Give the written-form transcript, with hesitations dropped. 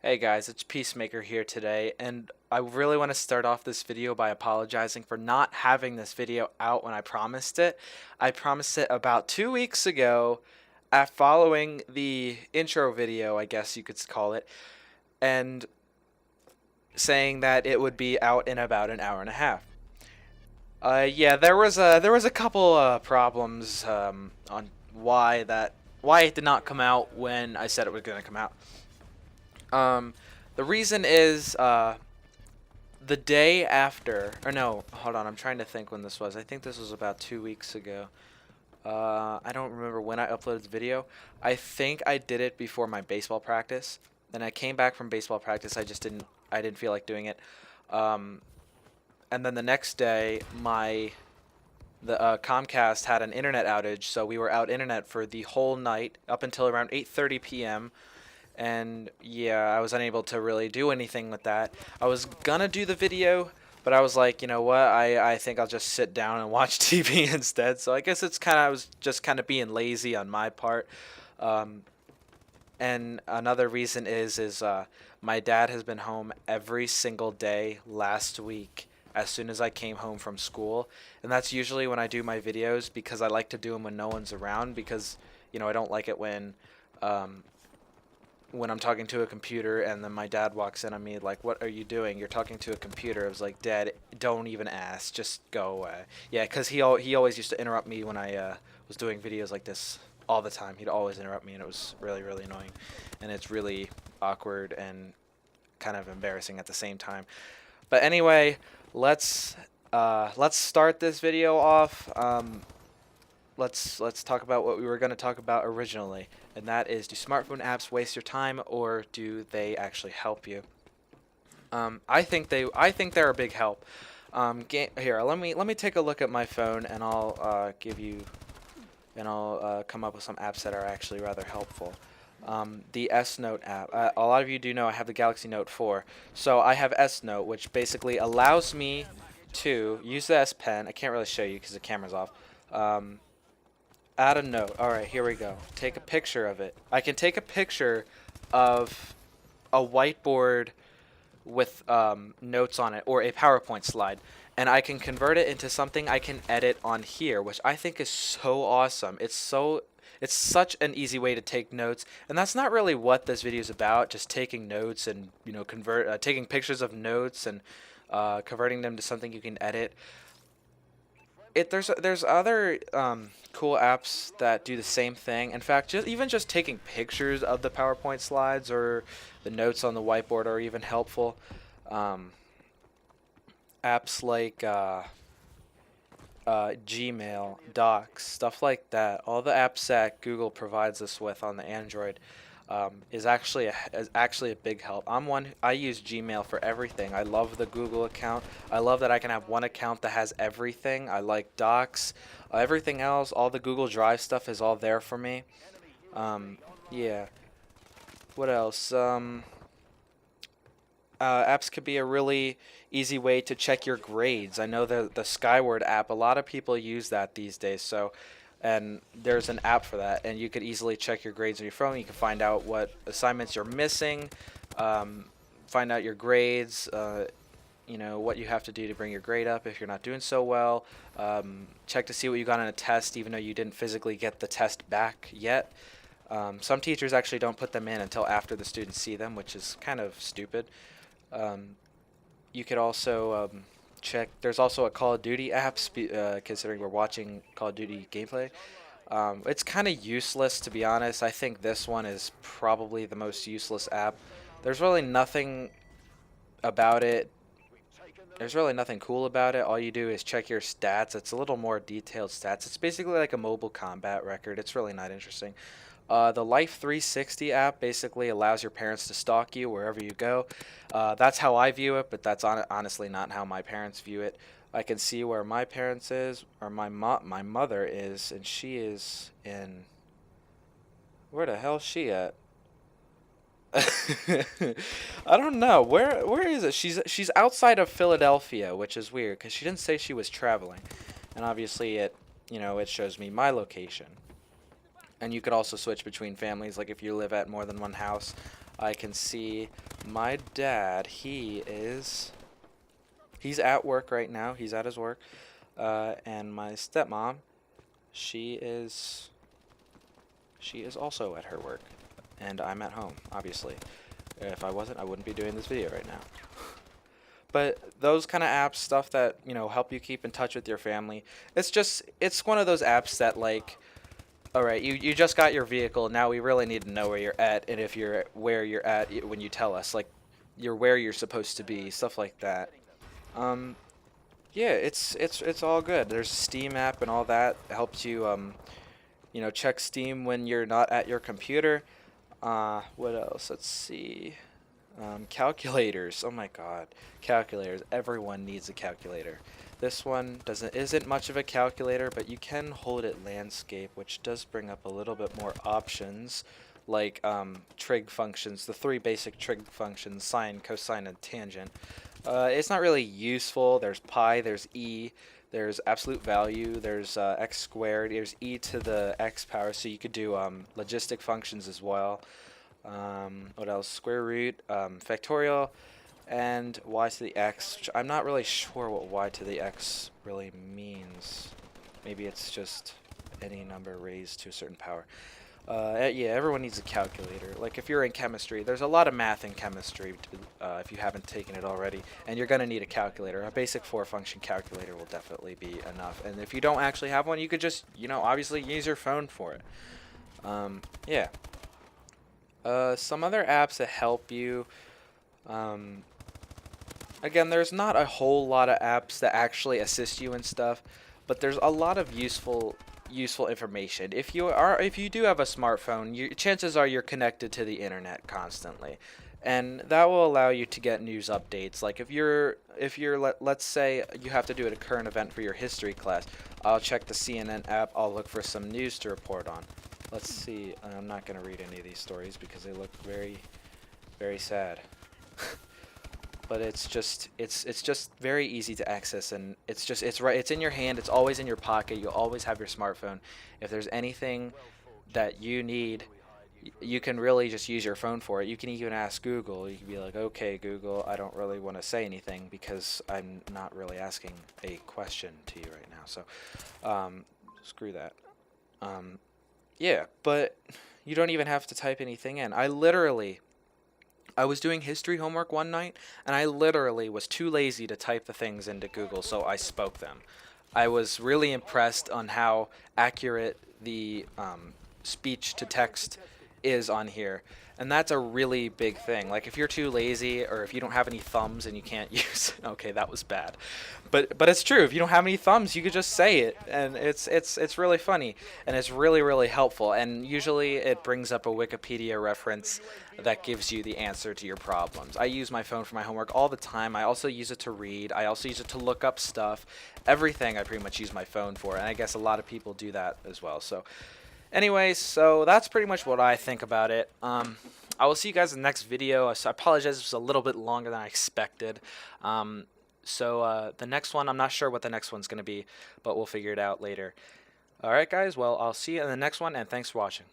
Hey guys, it's Peacemaker here today, and I really want to start off this video by apologizing for not having this video out when I promised it. I promised it about 2 weeks ago, following the intro video, I guess you could call it, and saying that it would be out in about an hour and a half. Yeah, there was a couple problems on why it did not come out when I said it was going to come out. The reason is, the day after, or no, hold on, I'm trying to think when this was. I think this was about 2 weeks ago. I don't remember when I uploaded the video. I think I did it before my baseball practice. Then I came back from baseball practice. I didn't feel like doing it. And then the next day, the Comcast had an internet outage, so we were out internet for the whole night up until around 8:30 p.m. And yeah, I was unable to really do anything with that. I was gonna do the video, but I was like, you know what? I think I'll just sit down and watch TV instead. So I guess I was just kind of being lazy on my part. And another reason is my dad has been home every single day last week as soon as I came home from school, and that's usually when I do my videos because I like to do them when no one's around because I don't like it when I'm talking to a computer and then my dad walks in on me like, "What are you doing? You're talking to a computer." I was like, "Dad, don't even ask. Just go away." Yeah, because he always used to interrupt me when I was doing videos like this all the time. He'd always interrupt me, and it was really, really annoying. And it's really awkward and kind of embarrassing at the same time. But anyway, let's start this video off. Let's talk about what we were going to talk about originally, and that is, do smartphone apps waste your time or do they actually help you? I think they're a big help. Here, let me take a look at my phone, and I'll come up with some apps that are actually rather helpful. The S Note app. A lot of you do know I have the Galaxy Note 4, so I have S Note, which basically allows me to use the S Pen. I can't really show you because the camera's off. Add a note. Alright, here we go. Take a picture of it. I can take a picture of a whiteboard with notes on it, or a PowerPoint slide, and I can convert it into something I can edit on here, which I think is so awesome. It's such an easy way to take notes, and that's not really what this video is about, just taking notes and taking pictures of notes and converting them to something you can edit. There's other cool apps that do the same thing. In fact, even just taking pictures of the PowerPoint slides or the notes on the whiteboard are even helpful. Apps like Gmail, Docs, stuff like that. All the apps that Google provides us with on the Android is actually a big help. I use Gmail for everything. I love the Google account. I love that I can have one account that has everything. I like Docs. Everything else, all the Google Drive stuff is all there for me. Yeah. What else? Apps could be a really easy way to check your grades. I know the Skyward app, a lot of people use that these days, and there's an app for that, and you could easily check your grades on your phone. You can find out what assignments you're missing, find out your grades, what you have to do to bring your grade up if you're not doing so well, check to see what you got on a test even though you didn't physically get the test back yet. Some teachers actually don't put them in until after the students see them, which is kind of stupid. You could also check. There's also a Call of Duty app, considering we're watching Call of Duty gameplay. It's kind of useless, to be honest. I think this one is probably the most useless app. There's really nothing about it. There's really nothing cool about it. All you do is check your stats. It's a little more detailed stats. It's basically like a mobile combat record. It's really not interesting. The Life 360 app basically allows your parents to stalk you wherever you go. That's how I view it, but that's honestly not how my parents view it. I can see where my parents is, or my mother is, and she is in... Where the hell is she at? I don't know. Where is it? She's outside of Philadelphia, which is weird because she didn't say she was traveling. And obviously it shows me my location. And you could also switch between families, like if you live at more than one house. I can see my dad, he's at work right now. He's at his work. And my stepmom, she is also at her work. And I'm at home, obviously. If I wasn't, I wouldn't be doing this video right now. But those kind of apps, stuff that, help you keep in touch with your family, it's one of those apps that, like, alright, you just got your vehicle, now we really need to know where you're at, and if you're where you're at when you tell us, like, you're where you're supposed to be, stuff like that. Yeah, it's all good. There's a Steam app and all that. It helps you, check Steam when you're not at your computer. What else? Let's see. Calculators. Oh my god. Calculators. Everyone needs a calculator. This one isn't much of a calculator, but you can hold it landscape, which does bring up a little bit more options, like trig functions, the three basic trig functions, sine, cosine, and tangent. It's not really useful. There's pi, there's e, there's absolute value, there's x squared, there's e to the x power, so you could do logistic functions as well. What else? Square root, factorial, and y to the x, which I'm not really sure what y to the x really means. Maybe it's just any number raised to a certain power. Yeah, everyone needs a calculator. Like, if you're in chemistry, there's a lot of math in chemistry, if you haven't taken it already, and you're going to need a calculator. A basic 4-function calculator will definitely be enough. And if you don't actually have one, you could just, obviously use your phone for it. Yeah. Some other apps that help you, again, there's not a whole lot of apps that actually assist you and stuff, but there's a lot of useful information. If you do have a smartphone, chances are you're connected to the internet constantly, and that will allow you to get news updates. Like let's say you have to do a current event for your history class, I'll check the CNN app, I'll look for some news to report on. Let's see. I'm not going to read any of these stories because they look very, very sad. But it's just very easy to access, and it's in your hand. It's always in your pocket. You'll always have your smartphone. If there's anything that you need, you can really just use your phone for it. You can even ask Google. You can be like, "Okay, Google, I don't really want to say anything because I'm not really asking a question to you right now." So, screw that. Yeah, but you don't even have to type anything in. I was doing history homework one night, and I literally was too lazy to type the things into Google, so I spoke them. I was really impressed on how accurate the speech to text is on here. And that's a really big thing. Like, if you're too lazy, or if you don't have any thumbs and you can't use okay, that was bad. But it's true. If you don't have any thumbs, you could just say it, and it's really funny, and it's really, really helpful. And usually it brings up a Wikipedia reference that gives you the answer to your problems. I use my phone for my homework all the time. I also use it to read. I also use it to look up stuff. Everything I pretty much use my phone for, and I guess a lot of people do that as well. So anyways, so that's pretty much what I think about it. I will see you guys in the next video. So I apologize, it was a little bit longer than I expected. So the next one, I'm not sure what the next one's going to be, but we'll figure it out later. Alright guys, well, I'll see you in the next one, and thanks for watching.